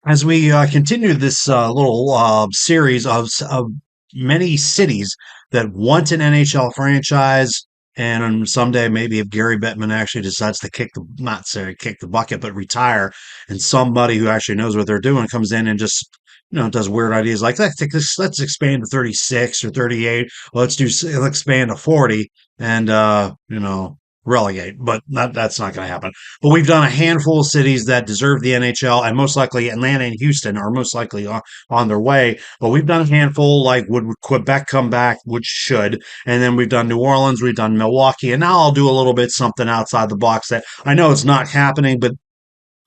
As we continue this little series of many cities that want an NHL franchise, and someday maybe if Gary Bettman actually decides to not say kick the bucket, but retire, and somebody who actually knows what they're doing comes in and just does weird ideas like let's expand to 36 or 38. Let's expand to 40, and relegate, but that's not going to happen. But we've done a handful of cities that deserve the NHL, and most likely Atlanta and Houston are most likely on their way. But we've done a handful, like would Quebec come back, which should, and then we've done New Orleans, we've done Milwaukee, and now I'll do a little bit something outside the box that I know it's not happening, but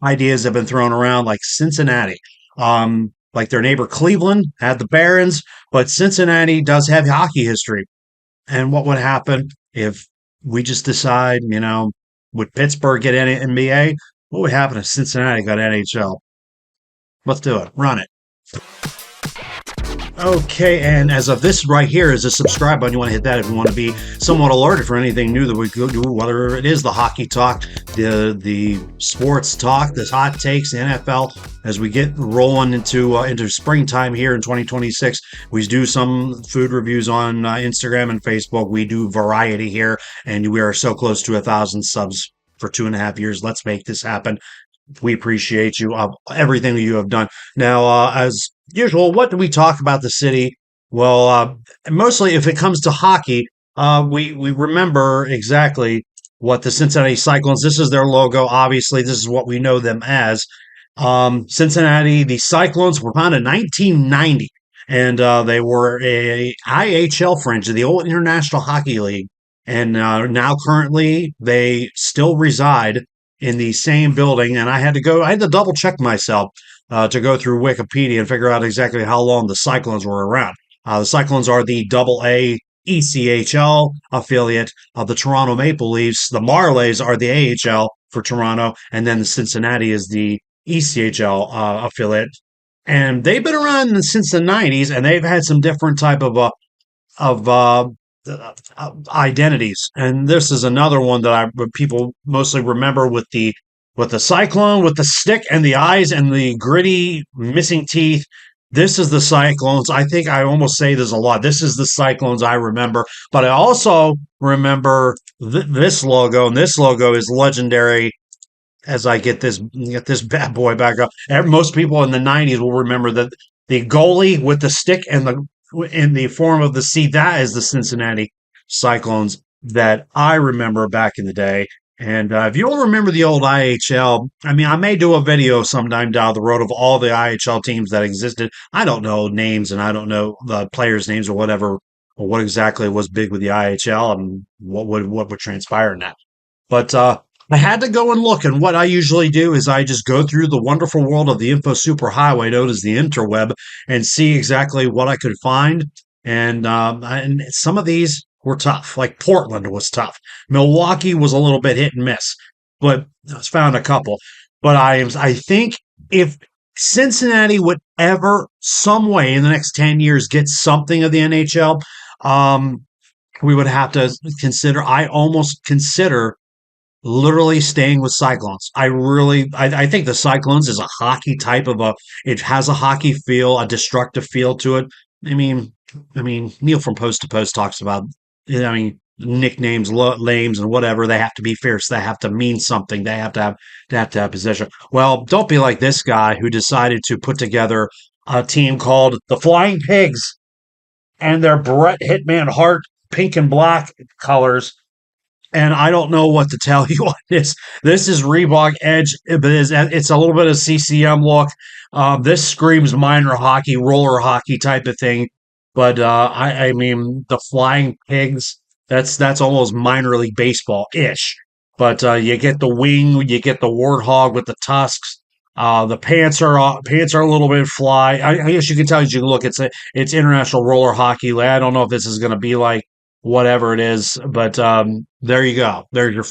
ideas have been thrown around, like Cincinnati. Like their neighbor Cleveland had the Barons, but Cincinnati does have hockey history. And what would happen if we just decide, would Pittsburgh get NBA? What would happen if Cincinnati got NHL? Let's do it. Run it. Okay, and as of this right here is a subscribe button. You want to hit that if you want to be somewhat alerted for anything new that we go do, whether it is the hockey talk, the sports talk, the hot takes, the NFL. As we get rolling into springtime here in 2026, we do some food reviews on Instagram and Facebook. We do variety here, and we are so close to 1,000 subs for 2.5 years. Let's make this happen. We appreciate you everything that you have done. Now, as usual, what do we talk about the city? Well, mostly if it comes to hockey, we remember exactly what the Cincinnati Cyclones. This is their logo. Obviously, this is what we know them as. Cincinnati, the Cyclones were founded in 1990, and they were a IHL franchise, the old International Hockey League, and now currently they still reside in the same building. And I had to double check myself to go through Wikipedia and figure out exactly how long the Cyclones were around. The Cyclones are the Double A ECHL affiliate of the Toronto Maple Leafs. The Marlies are the AHL for Toronto, and then the Cincinnati is the ECHL affiliate. And they've been around since the 90s, and they've had some different type of identities. And this is another one that people mostly remember with the cyclone, with the stick and the eyes and the gritty missing teeth. This is the Cyclones. I think I almost say there's a lot. This is the Cyclones I remember, but I also remember this logo, and this logo is legendary. As I get this bad boy back up, most people in the 90s will remember that the goalie with the stick and in the form of the C, that is the Cincinnati Cyclones that I remember back in the day. And if you don't remember the old IHL, I mean, I may do a video sometime down the road of all the IHL teams that existed. I don't know names, and I don't know the players' names or whatever, or what exactly was big with the IHL and what would transpire in that. But I had to go and look, and what I usually do is I just go through the wonderful world of the info superhighway known as the interweb and see exactly what I could find. And some of these were tough. Like Portland was tough. Milwaukee was a little bit hit and miss, but I found a couple. But I think if Cincinnati would ever, some way in the next 10 years, get something of the NHL, we would have to consider. I almost consider literally staying with Cyclones. I think the Cyclones is a hockey type of it has a hockey feel, a destructive feel to it. I mean, Neil from Post to Post talks about, nicknames, names, and whatever. They have to be fierce. They have to mean something. They have to have position. Well, don't be like this guy who decided to put together a team called the Flying Pigs, and their Brett Hitman Hart pink and black colors. And I don't know what to tell you on this. This is Reebok Edge, but it's a little bit of CCM look. This screams minor hockey, roller hockey type of thing. But I mean, the Flying Pigs, that's almost minor league baseball-ish. But you get the wing, you get the warthog with the tusks. The pants are a little bit fly. I guess you can tell as you look. It's international roller hockey. I don't know if this is going to be like whatever it is, but there you go. There's your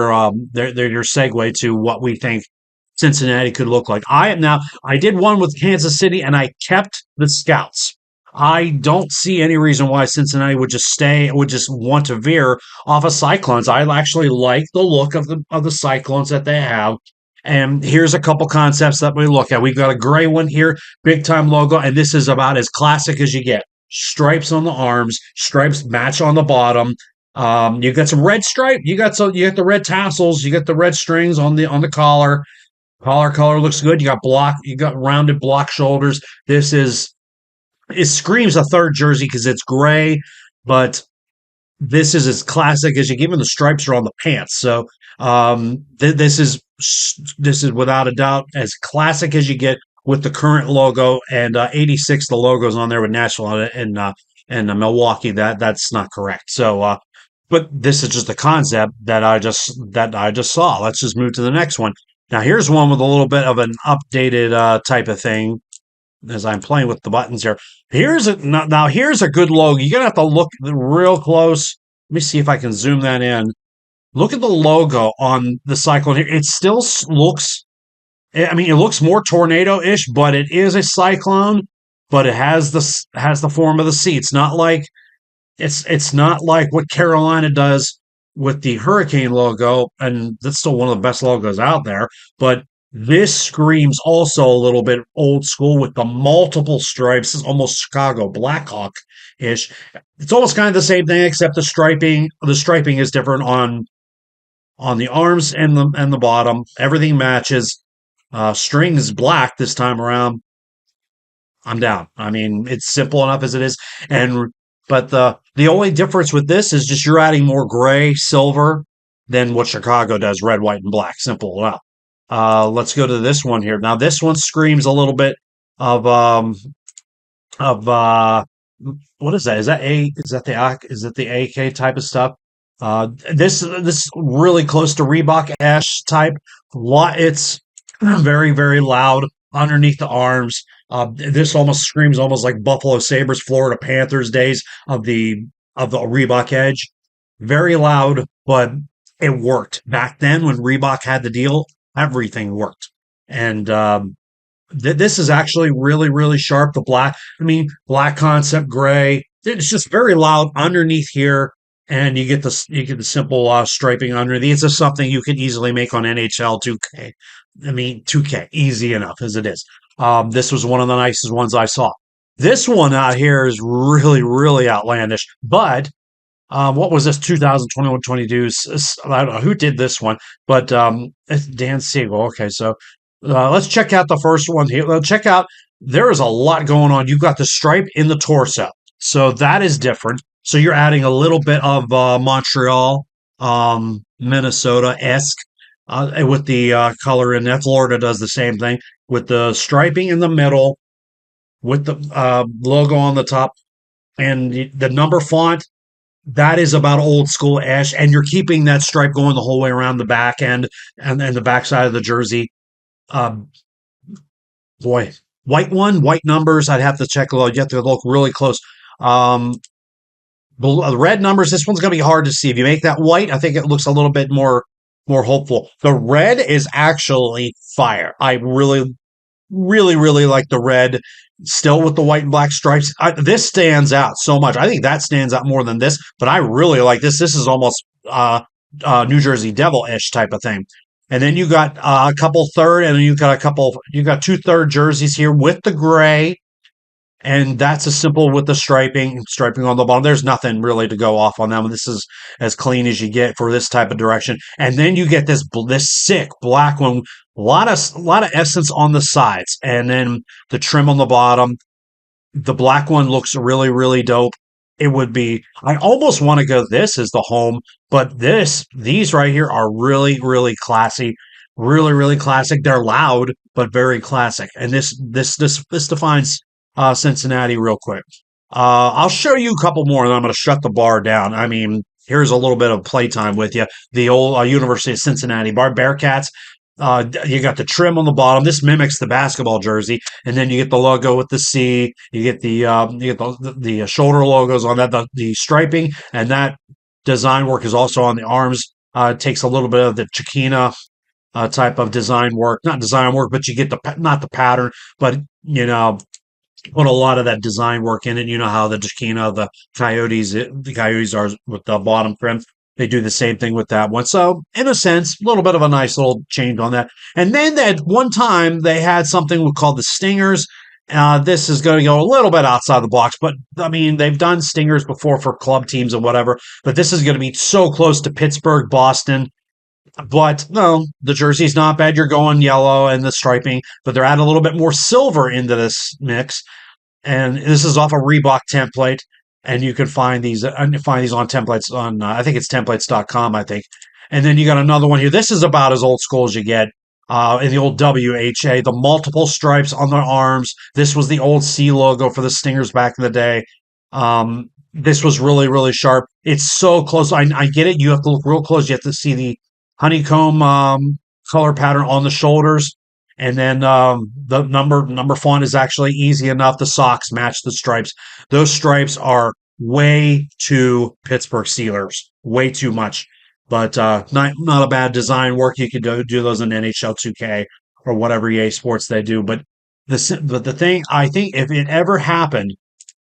segue to what we think Cincinnati could look like. I did one with Kansas City, and I kept the Scouts. I don't see any reason why Cincinnati would just want to veer off of Cyclones. I actually like the look of the Cyclones that they have. And here's a couple concepts that we look at. We've got a gray one here, big time logo, and this is about as classic as you get. Stripes on the arms, stripes match on the bottom. You got some red stripe. You got the red tassels. You got the red strings on the collar. Collar looks good. You got rounded block shoulders. It screams a third jersey because it's gray, but this is as classic as you get. Even the stripes are on the pants. So this is without a doubt as classic as you get with the current logo. And 86, the logo's on there with Nashville and Milwaukee. That's not correct. So but this is just a concept that I just saw. Let's just move to the next one. Now here's one with a little bit of an updated type of thing as I'm playing with the buttons here. Here's a good logo. You're gonna have to look real close. Let me see if I can zoom that in. Look at the logo on the Cyclone here. It still looks. I mean, it looks more tornado-ish, but it is a cyclone. But it has the form of the sea. It's not like what Carolina does with the Hurricane logo, and that's still one of the best logos out there. But this screams also a little bit old school with the multiple stripes. It's almost Chicago Blackhawk ish. It's almost kind of the same thing, except the striping. The striping is different on the arms and the bottom. Everything matches. String is black this time around. I'm down. I mean, it's simple enough as it is, and but the only difference with this is just you're adding more gray, silver than what Chicago does, red, white, and black. Simple enough. Let's go to this one here. Now this one screams a little bit of of what is that? Is that the AK type of stuff? This really close to Reebok Ash type. It's very very loud underneath the arms. This almost screams almost like Buffalo Sabres, Florida Panthers days of the Reebok Edge. Very loud, but it worked back then when Reebok had the deal. Everything worked, and this is actually really really sharp. The black, I mean, black concept gray. It's just very loud underneath here, and you get the simple striping underneath. It's just something you can easily make on NHL 2K. I mean, 2K, easy enough as it is. This was one of the nicest ones I saw. This one out here is really, really outlandish. But what was this 2021-22? I don't know who did this one, but it's Dan Siegel. Okay, so let's check out the first one here. Let's check out. There is a lot going on. You've got the stripe in the torso, so that is different. So you're adding a little bit of Montreal, Minnesota esque with the color in that. Florida does the same thing with the striping in the middle, with the logo on the top, and the number font. That is about old school ash, and you're keeping that stripe going the whole way around the back end and the back side of the jersey. Um, Boy, white numbers. I'd have to check. You have to look really close. Um, the red numbers. This one's going to be hard to see. If you make that white, I think it looks a little bit more hopeful. The red is actually fire. I really, really, really like the red. Still with the white and black stripes. This stands out so much. I think that stands out more than this, but I really like this. This is almost New Jersey Devil-ish type of thing. And then you got a couple third, and then you got two third jerseys here with the gray. And that's as simple with the striping on the bottom. There's nothing really to go off on them. This is as clean as you get for this type of direction. And then you get this sick black one, a lot of essence on the sides, and then the trim on the bottom. The black one looks really really dope. It would be. I almost want to go. This is the home, but these right here are really really classy, really really classic. They're loud but very classic. And this defines Cincinnati real quick. I'll show you a couple more, and I'm going to shut the bar down. I mean, here's a little bit of playtime with you. The old University of Cincinnati Bearcats. You got the trim on the bottom. This mimics the basketball jersey, and then you get the logo with the C. You get the shoulder logos on that. The striping and that design work is also on the arms. It takes a little bit of the Chiquina type of design work, not design work, but you get not the pattern, but put a lot of that design work in it. You know how the Chiquina, the Coyotes are with the bottom trim. They do the same thing with that one. So, in a sense, a little bit of a nice little change on that. And then at one time, they had something called the Stingers. This is going to go a little bit outside the box, but I mean, they've done Stingers before for club teams and whatever, but this is going to be so close to Pittsburgh, Boston. But no, the jersey's not bad. You're going yellow and the striping, but they're adding a little bit more silver into this mix. And this is off a Reebok template, and you can find these on templates on I think it's templates.com, I think. And then you got another one here. This is about as old school as you get. In the old WHA, the multiple stripes on their arms. This was the old C logo for the Stingers back in the day. This was really, really sharp. It's so close. I get it. You have to look real close. You have to see the honeycomb color pattern on the shoulders. And then the number font is actually easy enough. The socks match the stripes. Those stripes are way too Pittsburgh Steelers, way too much. But not a bad design work. You could do those in NHL 2K or whatever EA Sports they do. But the thing, I think if it ever happened,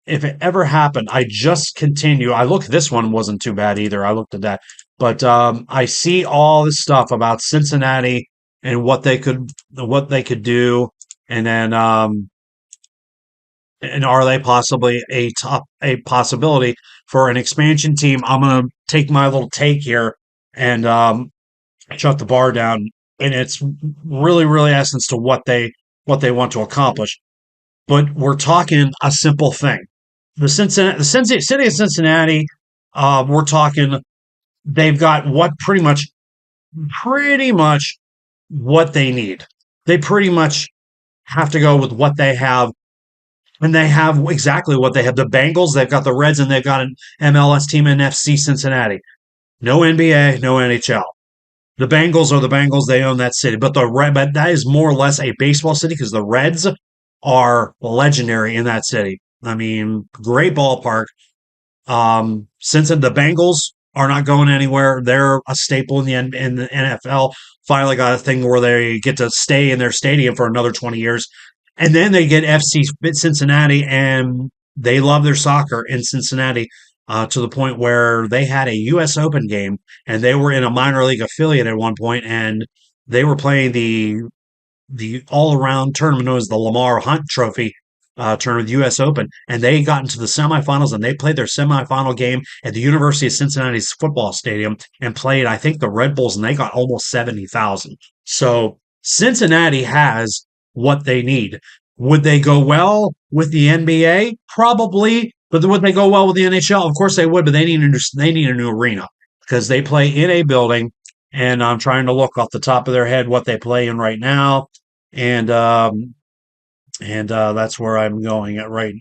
I just continue. I look, this one wasn't too bad either. I looked at that. But I see all this stuff about Cincinnati and what they could do, and then and are they possibly a possibility for an expansion team? I'm gonna take my little take here and shut the bar down, and it's really, really essence to what they want to accomplish. But we're talking a simple thing. The city of Cincinnati. We're talking. They've got pretty much what they need. They pretty much have to go with what they have, and they have exactly what they have. The Bengals, they've got the Reds, and they've got an MLS team in FC Cincinnati. No NBA, no NHL. The Bengals are the Bengals. They own that city, but but that is more or less a baseball city because the Reds are legendary in that city. I mean, great ballpark. Since the Bengals are not going anywhere, they're a staple in the NFL. Finally got a thing where they get to stay in their stadium for another 20 years. And then they get FC Cincinnati, and they love their soccer in Cincinnati to the point where they had a U.S. Open game, and they were in a minor league affiliate at one point, and they were playing the all around tournament known as the Lamar Hunt Trophy tournament, the U.S. Open, and they got into the semifinals, and they played their semifinal game at the University of Cincinnati's football stadium and played, I think, the Red Bulls, and they got almost 70,000. So Cincinnati has what they need. Would they go well with the NBA? Probably. But would they go well with the NHL? Of course they would, but they need a new arena because they play in a building, and I'm trying to look off the top of their head what they play in right now, and that's where I'm going at right.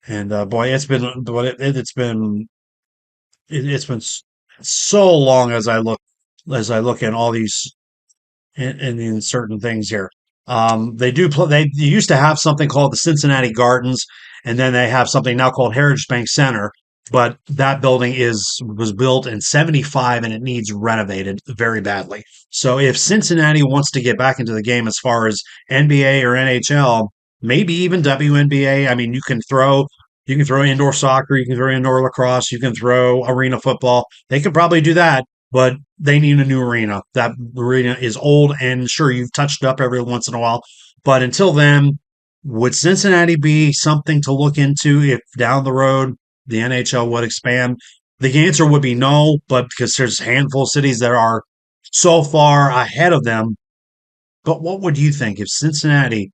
And boy, it's been so long as I look at all these in certain things here. They do play. They used to have something called the Cincinnati Gardens, and then they have something now called Heritage Bank Center. But that building was built in '75, and it needs renovated very badly. So if Cincinnati wants to get back into the game as far as NBA or NHL, maybe even WNBA. I mean, you can throw indoor soccer, you can throw indoor lacrosse, you can throw arena football. They could probably do that, but they need a new arena. That arena is old, and sure, you've touched it up every once in a while. But until then, would Cincinnati be something to look into if down the road the NHL would expand? The answer would be no, but because there's a handful of cities that are so far ahead of them. But what would you think if Cincinnati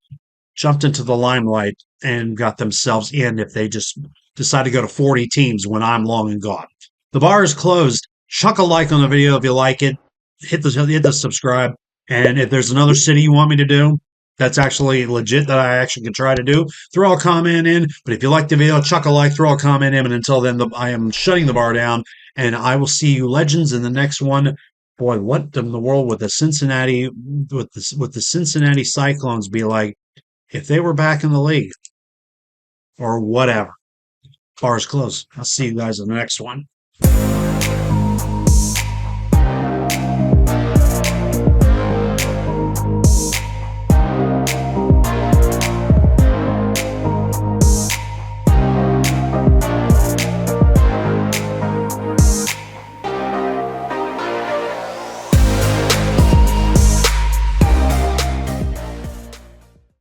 jumped into the limelight and got themselves in if they just decide to go to 40 teams when I'm long and gone? The bar is closed. Chuck a like on the video if you like it. Hit the subscribe. And if there's another city you want me to do that's actually legit that I actually can try to do, throw a comment in. But if you like the video, chuck a like, throw a comment in. And until then, I am shutting the bar down. And I will see you legends in the next one. Boy, what in the world would the Cincinnati Cyclones be like if they were back in the league or whatever? Bar's closed. I'll see you guys in the next one.